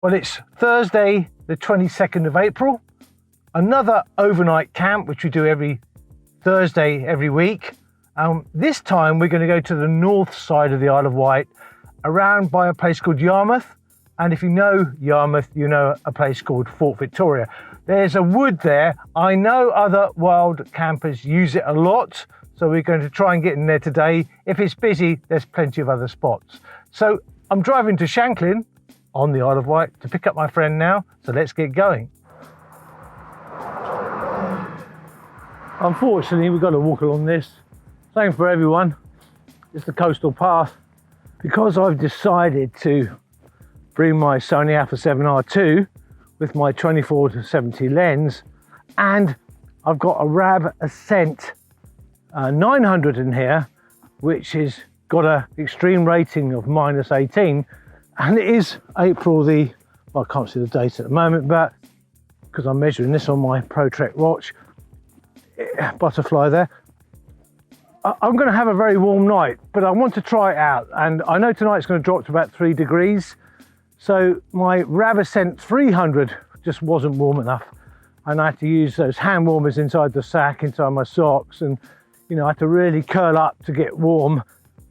Well, it's Thursday, the 22nd of April, another overnight camp, which we do every Thursday every week. This time we're going to go to the north side of the Isle of Wight, around by a place called Yarmouth. And if you know Yarmouth, you know a place called Fort Victoria. There's a wood there. I know other wild campers use it a lot, so we're going to try and get in there today. If it's busy, there's plenty of other spots. So I'm driving to Shanklin on the Isle of Wight to pick up my friend now, so let's get going. Unfortunately, we've got to walk along this. Same for everyone. It's the coastal path. Because I've decided to bring my Sony Alpha 7R2 with my 24-70 lens, and I've got a RAV Ascent 900 in here, which has got an extreme rating of -18, and it is April the, well, I can't see the date at the moment, but because I'm measuring this on my ProTrek watch, butterfly there, I'm going to have a very warm night, but I want to try it out, and I know tonight's going to drop to about 3 degrees, so my RAV Ascent 300 just wasn't warm enough, and I had to use those hand warmers inside the sack, inside my socks, and you know, I had to really curl up to get warm.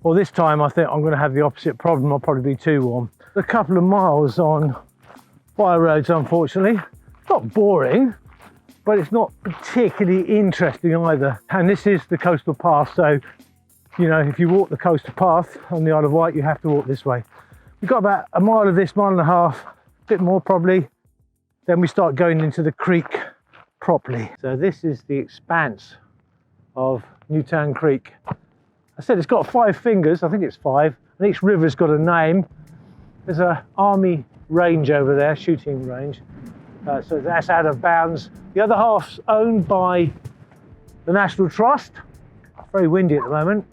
Well, this time I think I'm going to have the opposite problem. I'll probably be too warm. A couple of miles on fire roads, unfortunately. It's not boring, but it's not particularly interesting either. And this is the coastal path, so you know, if you walk the coastal path on the Isle of Wight, you have to walk this way. We've got about a mile of this, mile and a half, a bit more probably. Then we start going into the creek properly. So this is the expanse of Newtown Creek. I said it's got 5 fingers, I think it's 5, and each river's got a name. There's an army range over there, shooting range, so that's out of bounds. The other half's owned by the National Trust. It's very windy at the moment,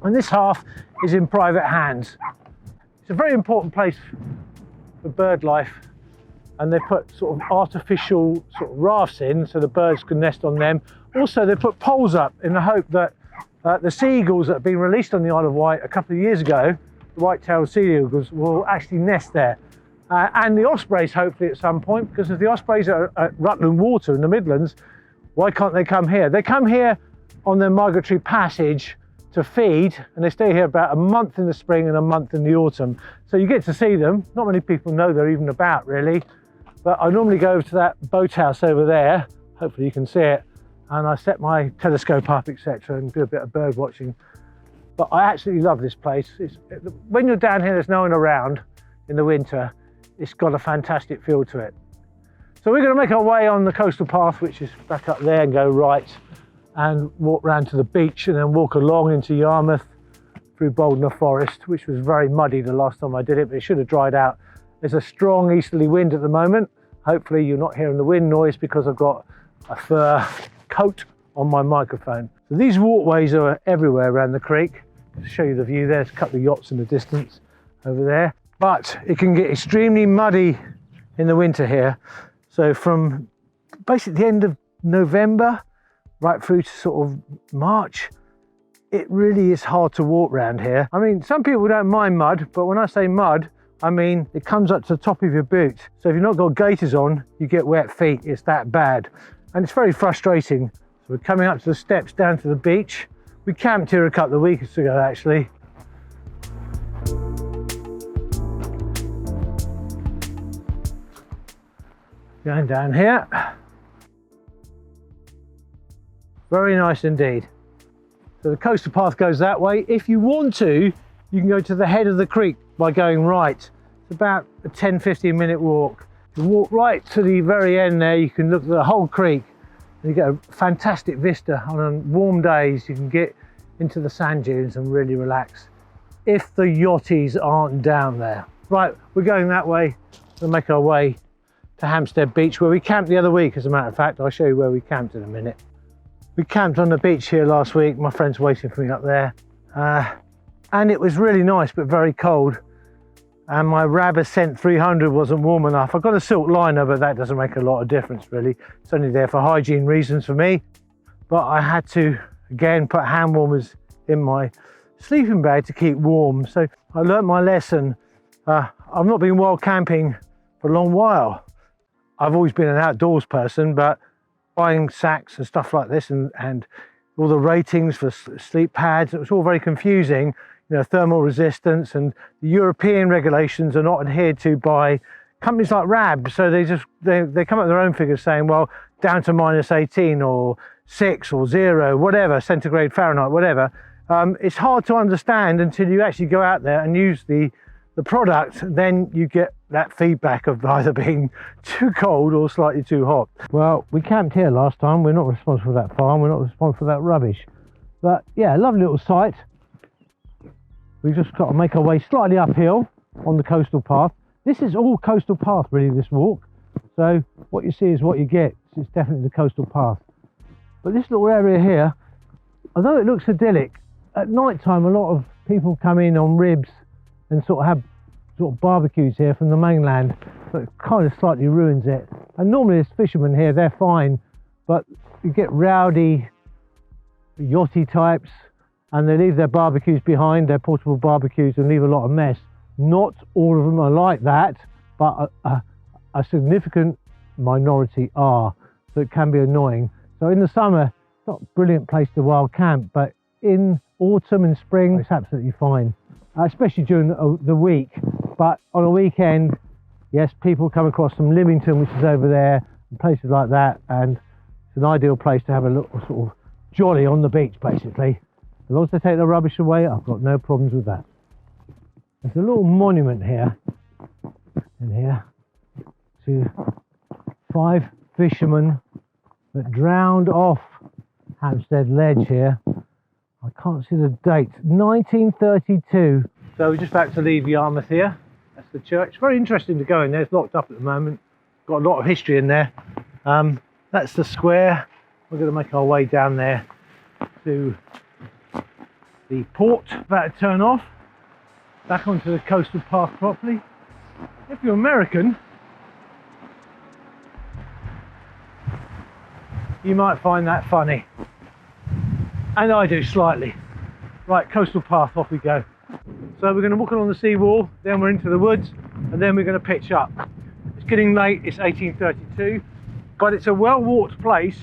and this half is in private hands. It's a very important place for bird life, and they put sort of artificial sort of rafts in so the birds can nest on them. Also, they put poles up in the hope that the sea eagles that have been released on the Isle of Wight a couple of years ago, the white-tailed sea eagles, will actually nest there. And the ospreys, hopefully, at some point, because if the ospreys are at Rutland Water in the Midlands, why can't they come here? They come here on their migratory passage to feed, and they stay here about a month in the spring and a month in the autumn. So you get to see them. Not many people know they're even about, really. But I normally go over to that boathouse over there, hopefully you can see it, and I set my telescope up, etc., and do a bit of bird watching. But I absolutely love this place. When you're down here, there's no one around in the winter. It's got a fantastic feel to it. So we're going to make our way on the coastal path, which is back up there, and go right and walk round to the beach, and then walk along into Yarmouth through Boldner Forest, which was very muddy the last time I did it, but it should have dried out. There's a strong easterly wind at the moment. Hopefully you're not hearing the wind noise because I've got a fur coat on my microphone. So these walkways are everywhere around the creek. To show you the view, there's a couple of yachts in the distance over there. But it can get extremely muddy in the winter here. So from basically the end of November right through to sort of March, it really is hard to walk around here. I mean, some people don't mind mud, but when I say mud, I mean, it comes up to the top of your boot. So if you've not got gaiters on, you get wet feet. It's that bad. And it's very frustrating. So we're coming up to the steps down to the beach. We camped here a couple of weeks ago, actually. Going down here. Very nice indeed. So the coastal path goes that way. If you want to, you can go to the head of the creek by going right. It's about a 10-15 minute walk. You walk right to the very end there, you can look at the whole creek, and you get a fantastic vista. On warm days you can get into the sand dunes and really relax, if the yachties aren't down there. Right, we're going that way. We'll make our way to Hampstead Beach, where we camped the other week, as a matter of fact. I'll show you where we camped in a minute. We camped on the beach here last week. My friend's waiting for me up there. And it was really nice, but very cold. And my RAV Ascent 300 wasn't warm enough. I've got a silk liner, but that doesn't make a lot of difference, really. It's only there for hygiene reasons for me. But I had to, again, put hand warmers in my sleeping bag to keep warm. So I learnt my lesson. I've not been wild camping for a long while. I've always been an outdoors person, but buying sacks and stuff like this and all the ratings for sleep pads, it was all very confusing. You know, thermal resistance, and the European regulations are not adhered to by companies like RAB. So they come up with their own figures saying, well, down to -18 or 6 or 0, whatever, centigrade, Fahrenheit, whatever. It's hard to understand until you actually go out there and use the product. Then you get that feedback of either being too cold or slightly too hot. Well, we camped here last time. We're not responsible for that farm. We're not responsible for that rubbish. But yeah, lovely little site. We've just got to make our way slightly uphill on the coastal path. This is all coastal path, really, this walk. So what you see is what you get. It's definitely the coastal path. But this little area here, although it looks idyllic, at night time a lot of people come in on ribs and sort of barbecues here from the mainland, so it kind of slightly ruins it. And normally as fishermen here, they're fine, but you get rowdy yachty types, and they leave their barbecues behind, their portable barbecues, and leave a lot of mess. Not all of them are like that, but a significant minority are, so it can be annoying. So in the summer, it's not a brilliant place to wild camp, but in autumn and spring, it's absolutely fine, especially during the week. But on a weekend, yes, people come across from Lymington, which is over there, and places like that, and it's an ideal place to have a little sort of jolly on the beach, basically. As long as they take the rubbish away, I've got no problems with that. There's a little monument here, in here, to 5 fishermen that drowned off Hampstead Ledge here. I can't see the date, 1932. So we're just about to leave Yarmouth here. That's the church. Very interesting to go in there. It's locked up at the moment. Got a lot of history in there. That's the square. We're going to make our way down there to the port. About to turn off back onto the coastal path properly. If you're American, you might find that funny, and I do slightly. Right, coastal path, off we go. So we're going to walk along the seawall, then we're into the woods, and then we're going to pitch up. It's getting late, it's 18:32, but it's a well walked place,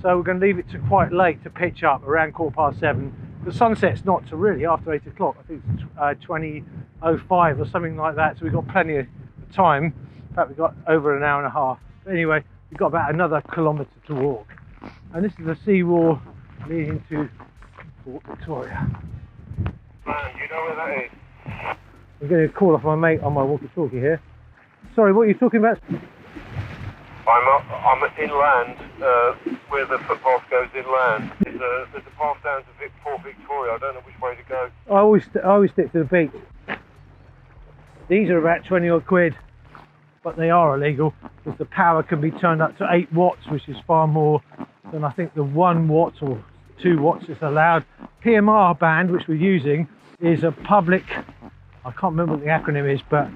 so we're going to leave it to quite late to pitch up, around 7:15. The sunset's not till really after 8 o'clock. I think it's 20:05 or something like that, so we've got plenty of time. In fact, we've got over an hour and a half. But anyway, we've got about another kilometre to walk. And this is the seawall leading to Fort Victoria. Man, you know where that is? I'm getting a call off my mate on my walkie-talkie here. Sorry, what are you talking about? I'm inland, where the footpath goes inland. There's a path down to Fort Victoria. I don't know which way to go. I always stick to the beach. These are about 20 odd quid, but they are illegal because the power can be turned up to 8 watts, which is far more than I think the 1 watt or 2 watts is allowed. PMR band, which we're using, is a public, I can't remember what the acronym is, but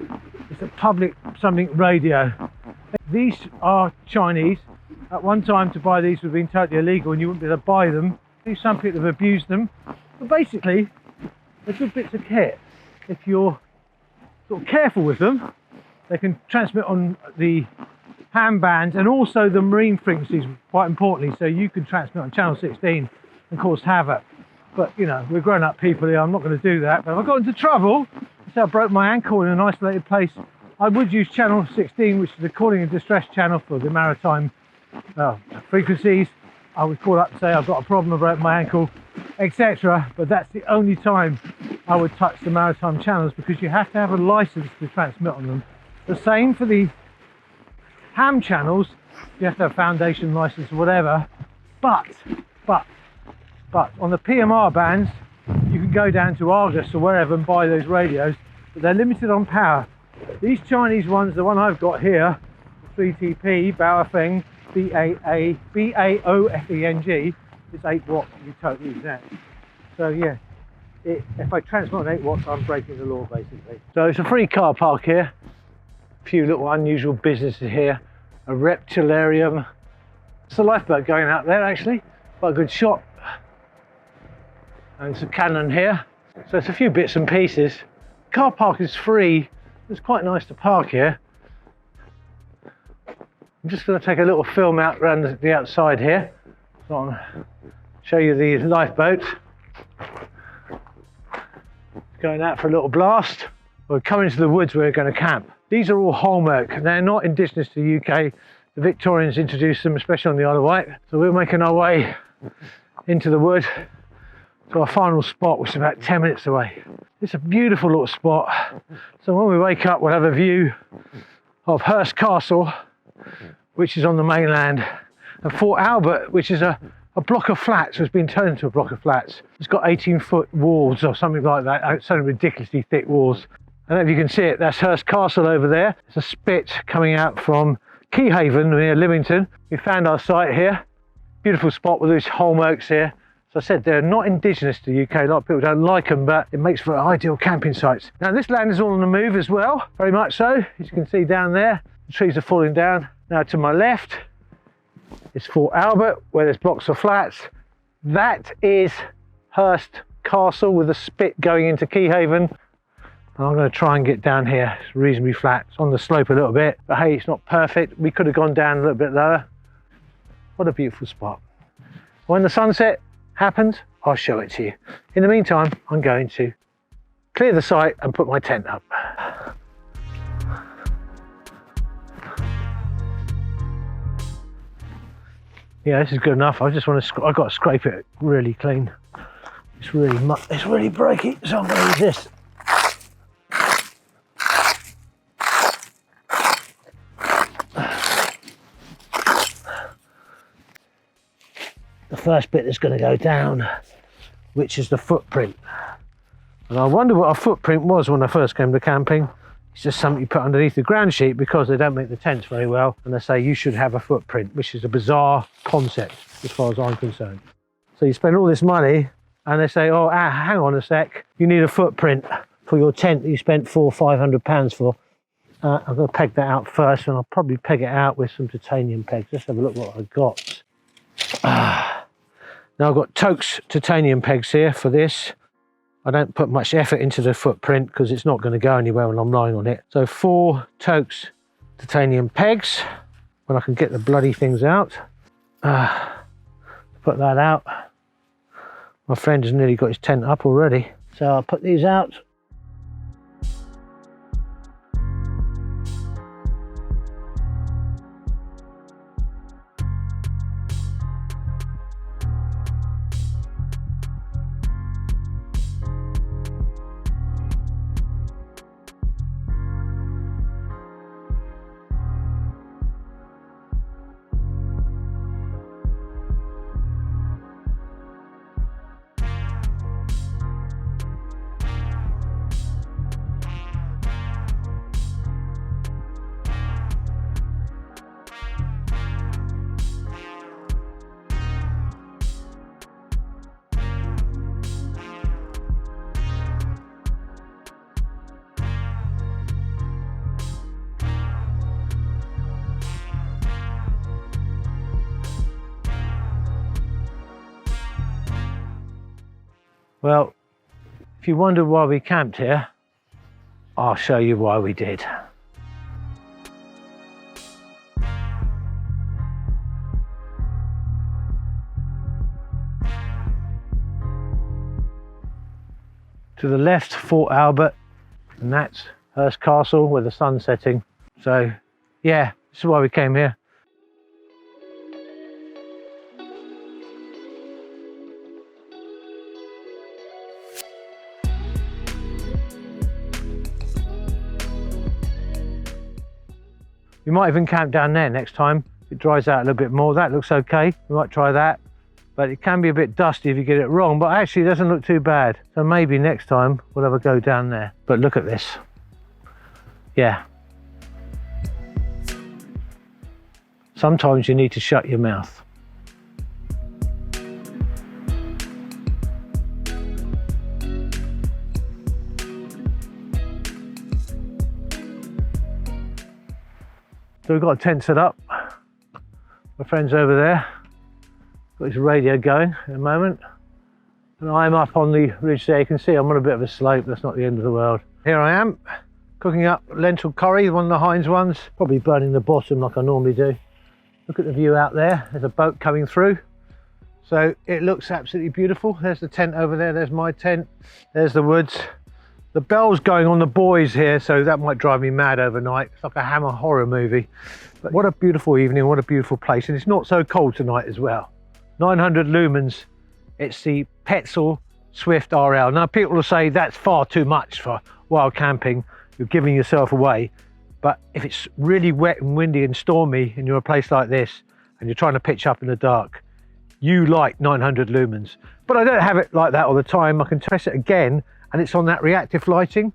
it's a public something radio. These are Chinese. At one time, to buy these would have been totally illegal and you wouldn't be able to buy them. Some people have abused them, but basically they're good bits of kit. If you're sort of careful with them, they can transmit on the ham bands and also the marine frequencies, quite importantly, so you can transmit on channel 16 and cause havoc. But you know, we're grown up people here, I'm not going to do that. But if I got into trouble, so I broke my ankle in an isolated place, I would use channel 16, which is the calling and distress channel for the maritime frequencies. I would call up and say I've got a problem, I broke my ankle, etc. But that's the only time I would touch the maritime channels, because you have to have a license to transmit on them. The same for the ham channels, you have to have foundation license or whatever. But on the PMR bands, you can go down to Argus or wherever and buy those radios, but they're limited on power. These Chinese ones, the one I've got here, 3TP Baofeng BAOFENG, is 8 watts to be totally exact. So yeah, if I transmit on 8 watts, I'm breaking the law basically. So it's a free car park here. A few little unusual businesses here. A reptilarium. It's a lifeboat going out there actually. Quite a good shot. And it's a cannon here. So it's a few bits and pieces. Car park is free. It's quite nice to park here. I'm just going to take a little film out around the outside here. So I'll show you the lifeboat. Going out for a little blast. We're coming to the woods where we're going to camp. These are all Holmark. They're not indigenous to the UK. The Victorians introduced them, especially on the Isle of Wight. So we're making our way into the wood to our final spot, which is about 10 minutes away. It's a beautiful little spot. So when we wake up, we'll have a view of Hurst Castle, which is on the mainland, and Fort Albert, which is a block of flats, has been turned into a block of flats. It's got 18-foot walls or something like that, so ridiculously thick walls. I don't know if you can see it, that's Hurst Castle over there. It's a spit coming out from Keyhaven near Lymington. We found our site here. Beautiful spot with these Holmarks here. As I said, they're not indigenous to the UK. A lot of people don't like them, but it makes for ideal camping sites. Now this land is all on the move as well, very much so. As you can see down there, the trees are falling down. Now to my left is Fort Albert, where there's blocks of flats. That is Hurst Castle with a spit going into Keyhaven. And I'm going to try and get down here. It's reasonably flat. It's on the slope a little bit, but hey, it's not perfect. We could have gone down a little bit lower. What a beautiful spot. When the sunset happens, I'll show it to you. In the meantime, I'm going to clear the site and put my tent up. Yeah, this is good enough. I just want to, I've got to scrape it really clean. It's really breaky, so I'm going to use this. The first bit that's going to go down, which is the footprint. And I wonder what a footprint was when I first came to camping. It's just something you put underneath the ground sheet because they don't make the tents very well, and they say you should have a footprint, which is a bizarre concept as far as I'm concerned. So you spend all this money and they say, oh, hang on a sec, you need a footprint for your tent that you spent £400 or £500 for. I'm going to peg that out first, and I'll probably peg it out with some titanium pegs. Let's have a look what I've got. Now I've got Toke's titanium pegs here for this. I don't put much effort into the footprint because it's not going to go anywhere when I'm lying on it. So 4 Toke's titanium pegs, when I can get the bloody things out. Put that out. My friend has nearly got his tent up already. So I'll put these out. Well, if you wondered why we camped here, I'll show you why we did. To the left, Fort Albert, and that's Hurst Castle with the sun setting. So yeah, this is why we came here. We might even camp down there next time. It dries out a little bit more. That looks okay. We might try that. But it can be a bit dusty if you get it wrong. But actually it doesn't look too bad. So maybe next time we'll have a go down there. But look at this. Yeah. Sometimes you need to shut your mouth. So we've got a tent set up. My friend's over there, got his radio going at the moment. And I'm up on the ridge there. You can see I'm on a bit of a slope, that's not the end of the world. Here I am, cooking up lentil curry, one of the Heinz ones. Probably burning the bottom like I normally do. Look at the view out there. There's a boat coming through. So it looks absolutely beautiful. There's the tent over there. There's my tent. There's the woods. The bell's going on the buoys here, so that might drive me mad overnight. It's like a Hammer horror movie. But what a beautiful evening, what a beautiful place. And it's not so cold tonight as well. 900 lumens. It's the Petzl Swift RL. Now people will say that's far too much for wild camping. You're giving yourself away. But if it's really wet and windy and stormy and you're a place like this and you're trying to pitch up in the dark, you like 900 lumens. But I don't have it like that all the time. I can test it again and it's on that reactive lighting.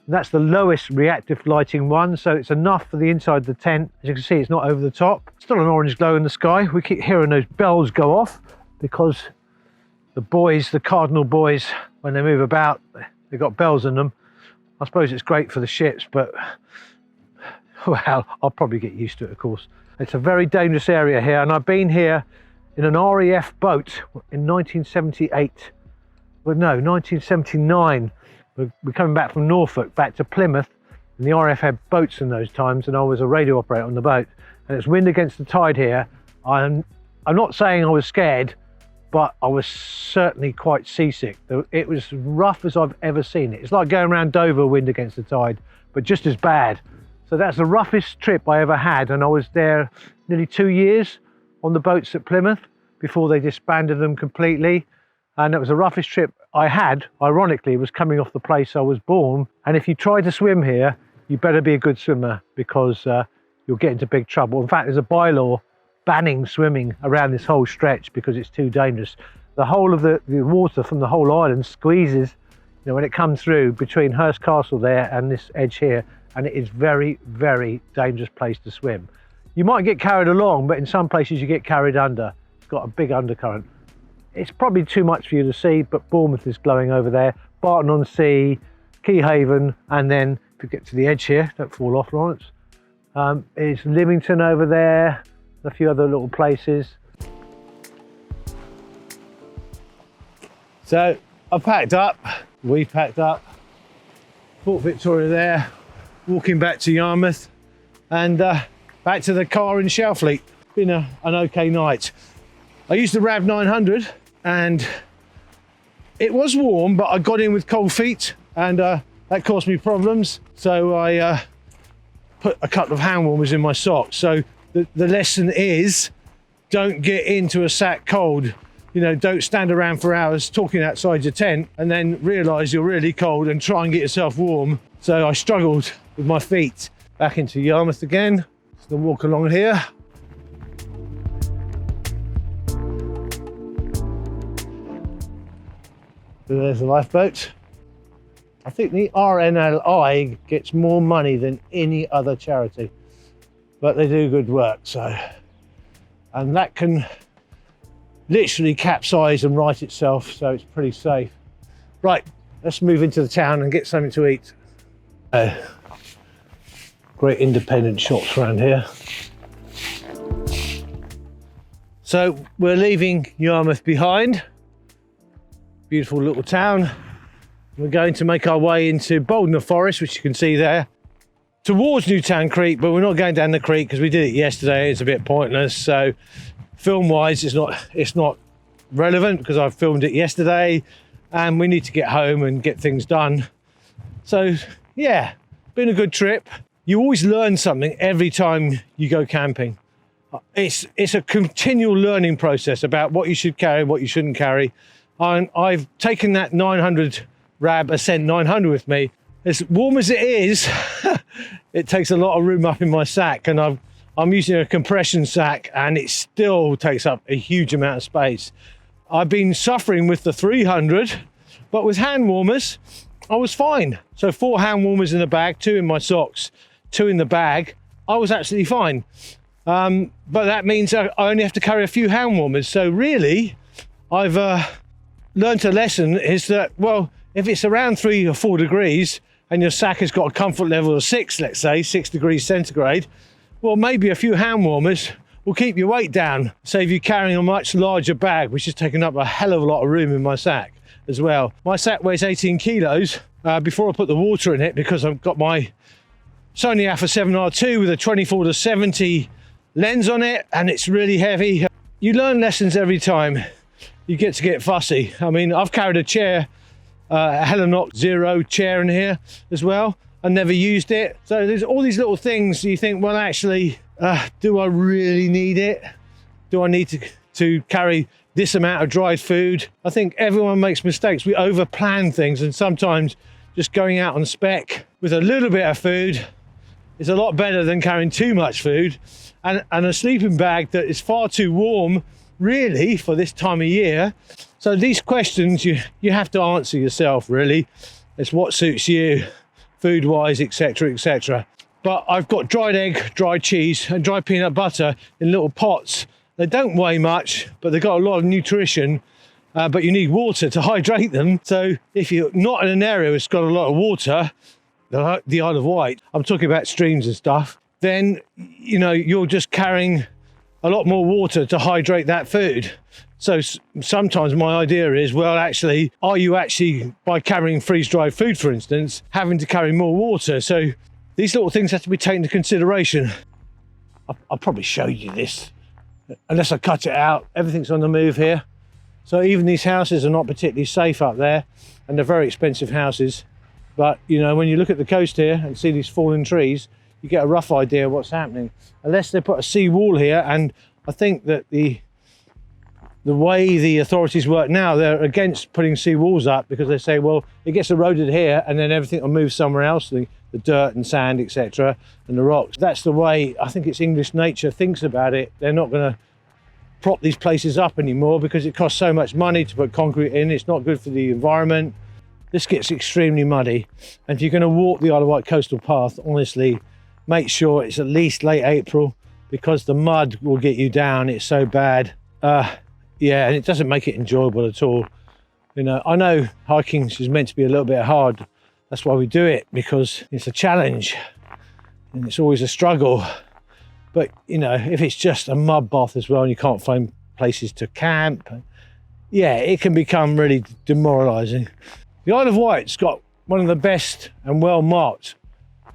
That's the lowest reactive lighting one, so it's enough for the inside of the tent. As you can see, it's not over the top. Still an orange glow in the sky. We keep hearing those bells go off because the buoys, the cardinal buoys, when they move about, they've got bells in them. I suppose it's great for the ships, but well, I'll probably get used to it, of course. It's a very dangerous area here, and I've been here in an RAF boat in 1978. Well, no, 1979. We're coming back from Norfolk, back to Plymouth, and the RAF had boats in those times, and I was a radio operator on the boat. And it's wind against the tide here. I'm not saying I was scared, but I was certainly quite seasick. It was as rough as I've ever seen it. It's like going around Dover, wind against the tide, but just as bad. So that's the roughest trip I ever had, and I was there nearly 2 years on the boats at Plymouth before they disbanded them completely. And it was the roughest trip I had. Ironically, it was coming off the place I was born. And if you try to swim here, you better be a good swimmer because you'll get into big trouble. In fact, there's a bylaw banning swimming around this whole stretch because it's too dangerous. The whole of the water from the whole island squeezes, you know, when it comes through between Hurst Castle there and this edge here, and it is very, very dangerous place to swim. You might get carried along, but in some places you get carried under. It's got a big undercurrent. It's probably too much for you to see, but Bournemouth is glowing over there, Barton-on-Sea, Keyhaven, and then if you get to the edge here, don't fall off, Lawrence, is Lymington over there, a few other little places. So I packed up, we packed up, Port Victoria there, walking back to Yarmouth, and back to the car in Shelfleet. Been an okay night. I used the RAV 900 and it was warm, but I got in with cold feet and that caused me problems. So I put a couple of hand warmers in my socks. So the lesson is don't get into a sack cold. You know, don't stand around for hours talking outside your tent and then realize you're really cold and try and get yourself warm. So I struggled with my feet. Back into Yarmouth again. Just gonna walk along here. So there's the lifeboat. I think the RNLI gets more money than any other charity, but they do good work. So, and that can literally capsize and right itself, so it's pretty safe. Right, let's move into the town and get something to eat. Great independent shops around here. So we're leaving Yarmouth behind. Beautiful little town. We're going to make our way into Boldner Forest, which you can see there, towards Newtown Creek, but we're not going down the creek because we did it yesterday. It's a bit pointless. So film-wise, it's not relevant because I filmed it yesterday and we need to get home and get things done. So yeah, been a good trip. You always learn something every time you go camping. It's a continual learning process about what you should carry, what you shouldn't carry. And I've taken that 900 RAB Ascent 900 with me. As warm as it is, it takes a lot of room up in my sack, and I'm using a compression sack and it still takes up a huge amount of space. I've been suffering with the 300, but with hand warmers, I was fine. So 4 hand warmers in the bag, 2 in my socks, 2 in the bag. I was absolutely fine. But that means I only have to carry a few hand warmers. So really, I've learned a lesson is that, well, if it's around 3 or 4 degrees and your sack has got a comfort level of 6, let's say 6 degrees centigrade, well, maybe a few hand warmers will keep your weight down, save you carrying a much larger bag, which is taking up a hell of a lot of room in my sack as well. My sack weighs 18 kilos before I put the water in it, because I've got my Sony Alpha 7R2 with a 24 to 70 lens on it and it's really heavy. You learn lessons every time. You get to get fussy. I mean, I've carried a chair, a Helinox Zero chair in here as well. I never used it. So there's all these little things you think, well, actually, do I really need it? Do I need to carry this amount of dried food? I think everyone makes mistakes. We over plan things, and sometimes just going out on spec with a little bit of food is a lot better than carrying too much food. And a sleeping bag that is far too warm, really, for this time of year. So these questions you have to answer yourself, really. It's what suits you, food-wise, etc., etc. But I've got dried egg, dried cheese, and dried peanut butter in little pots. They don't weigh much, but they've got a lot of nutrition, but you need water to hydrate them. So if you're not in an area that's got a lot of water, like the Isle of Wight, I'm talking about streams and stuff, then, you know, you're just carrying a lot more water to hydrate that food. So sometimes my idea is, well, actually, are you actually, by carrying freeze-dried food, for instance, having to carry more water? So these little things have to be taken into consideration. I'll probably show you this, unless I cut it out. Everything's on the move here. So even these houses are not particularly safe up there, and they're very expensive houses. But, you know, when you look at the coast here and see these fallen trees, you get a rough idea of what's happening. Unless they put a sea wall here, and I think that the way the authorities work now, they're against putting sea walls up, because they say, well, it gets eroded here and then everything will move somewhere else, the dirt and sand, etc., and the rocks. That's the way I think it's English nature thinks about it. They're not going to prop these places up anymore because it costs so much money to put concrete in. It's not good for the environment. This gets extremely muddy, and if you're going to walk the Isle of Wight coastal path, honestly, make sure it's at least late April, because the mud will get you down. It's so bad. Yeah, and it doesn't make it enjoyable at all. You know, I know hiking is meant to be a little bit hard. That's why we do it, because it's a challenge and it's always a struggle. But, you know, if it's just a mud bath as well and you can't find places to camp, yeah, it can become really demoralising. The Isle of Wight's got one of the best and well-marked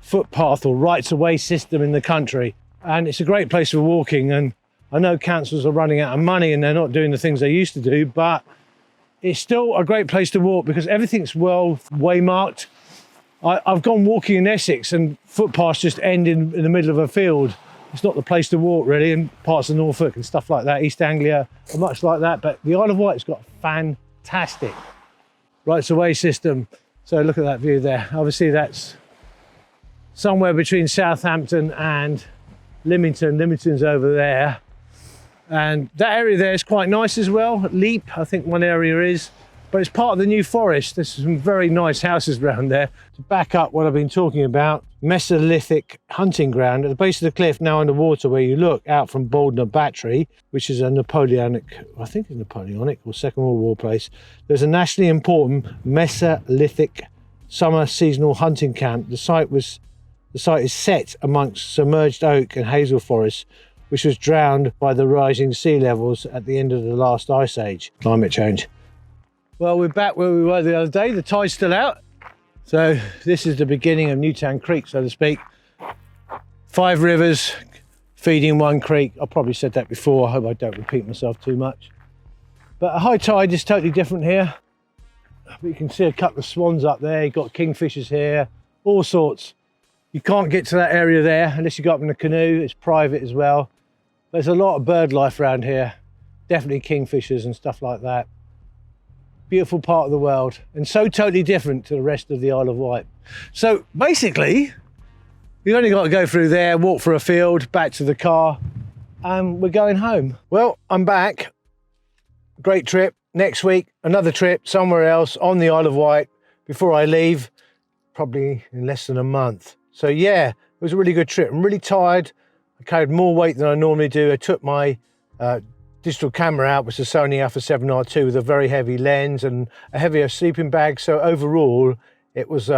footpath or rights-of-way system in the country, and it's a great place for walking. And I know councils are running out of money and they're not doing the things they used to do, but it's still a great place to walk because everything's well waymarked. I've gone walking in Essex and footpaths just end in the middle of a field. It's not the place to walk, really, and parts of Norfolk and stuff like that, East Anglia are much like that. But the Isle of Wight's got a fantastic rights-of-way system. So look at that view there. Obviously that's somewhere between Southampton and Lymington. Lymington's over there. And that area there is quite nice as well. Leap, I think one area is, but it's part of the New Forest. There's some very nice houses around there. To back up what I've been talking about, Mesolithic hunting ground at the base of the cliff, now underwater, where you look out from Baldner Battery, which is a Napoleonic, I think it's Napoleonic or Second World War place. There's a nationally important Mesolithic summer seasonal hunting camp. The site is set amongst submerged oak and hazel forests, which was drowned by the rising sea levels at the end of the last ice age. Climate change. Well, we're back where we were the other day. The tide's still out. So this is the beginning of Newtown Creek, so to speak. 5 rivers feeding one creek. I probably said that before. I hope I don't repeat myself too much. But a high tide is totally different here. You can see a couple of swans up there. You've got kingfishers here, all sorts. You can't get to that area there unless you go up in a canoe. It's private as well. There's a lot of bird life around here. Definitely kingfishers and stuff like that. Beautiful part of the world, and so totally different to the rest of the Isle of Wight. So basically, you've only got to go through there, walk for a field, back to the car, and we're going home. Well, I'm back. Great trip. Next week, another trip somewhere else on the Isle of Wight before I leave, probably in less than a month. So yeah, it was a really good trip. I'm really tired. I carried more weight than I normally do. I took my digital camera out, which is a Sony Alpha 7R II with a very heavy lens and a heavier sleeping bag. So overall, it was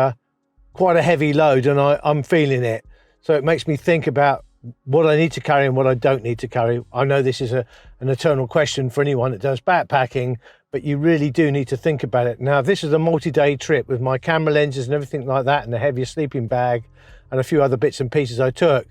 quite a heavy load, and I'm feeling it. So it makes me think about what I need to carry and what I don't need to carry. I know this is an eternal question for anyone that does backpacking, but you really do need to think about it. Now, if this is a multi-day trip with my camera lenses and everything like that, and a heavier sleeping bag and a few other bits and pieces I took,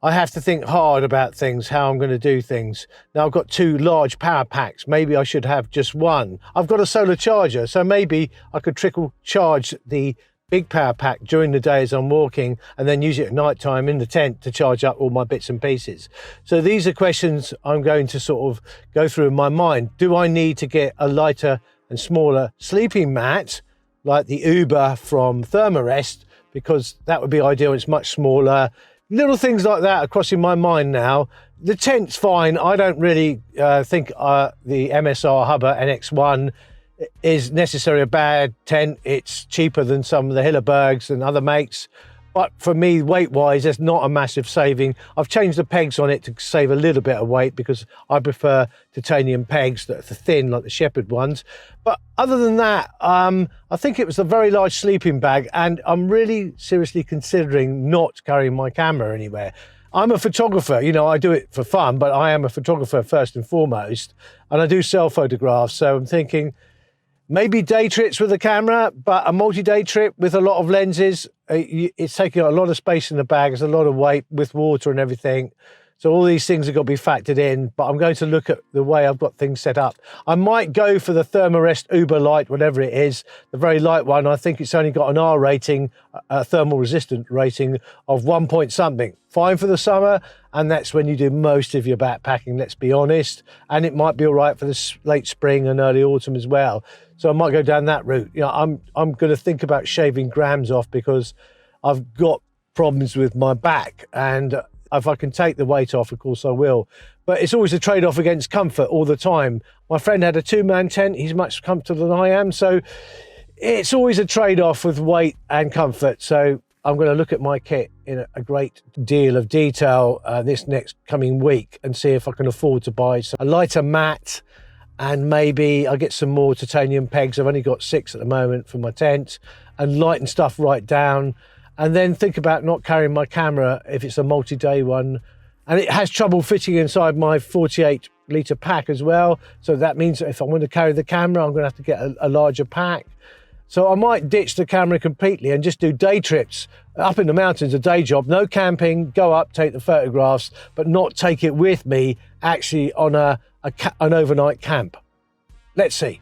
I have to think hard about things, how I'm going to do things. Now I've got 2 large power packs. Maybe I should have just one. I've got a solar charger, so maybe I could trickle charge the big power pack during the day as I'm walking, and then use it at night time in the tent to charge up all my bits and pieces. So these are questions I'm going to sort of go through in my mind. Do I need to get a lighter and smaller sleeping mat like the Uber from Thermarest, because that would be ideal, it's much smaller. Little things like that are crossing my mind now. The tent's fine. I don't really think the MSR Hubber NX1 is necessarily a bad tent. It's cheaper than some of the Hillebergs and other makes. But for me, weight-wise, there's not a massive saving. I've changed the pegs on it to save a little bit of weight because I prefer titanium pegs that are thin, like the Shepherd ones. But other than that, I think it was a very large sleeping bag, and I'm really seriously considering not carrying my camera anywhere. I'm a photographer, you know, I do it for fun, but I am a photographer first and foremost, and I do sell photographs. So I'm thinking, maybe day trips with a camera, but a multi-day trip with a lot of lenses, it's taking a lot of space in the bag, it's a lot of weight with water and everything. So all these things have got to be factored in, but I'm going to look at the way I've got things set up. I might go for the Thermarest Uber Light, whatever it is, the very light one. I think it's only got an R rating, a thermal resistant rating of 1 point something. Fine for the summer, and that's when you do most of your backpacking, let's be honest. And it might be all right for the late spring and early autumn as well. So I might go down that route. You know, I'm going to think about shaving grams off because I've got problems with my back, and if I can take the weight off, of course I will. But it's always a trade-off against comfort all the time. My friend had a 2-man tent. He's much comfortable than I am. So it's always a trade-off with weight and comfort. So I'm going to look at my kit in a great deal of detail this next coming week and see if I can afford to buy a lighter mat, and maybe I'll get some more titanium pegs. I've only got 6 at the moment for my tent, and lighten stuff right down. And then think about not carrying my camera if it's a multi-day one. And it has trouble fitting inside my 48-litre pack as well. So that means if I want to carry the camera, I'm going to have to get a larger pack. So I might ditch the camera completely and just do day trips. Up in the mountains, a day job, no camping, go up, take the photographs, but not take it with me actually on an overnight camp. Let's see.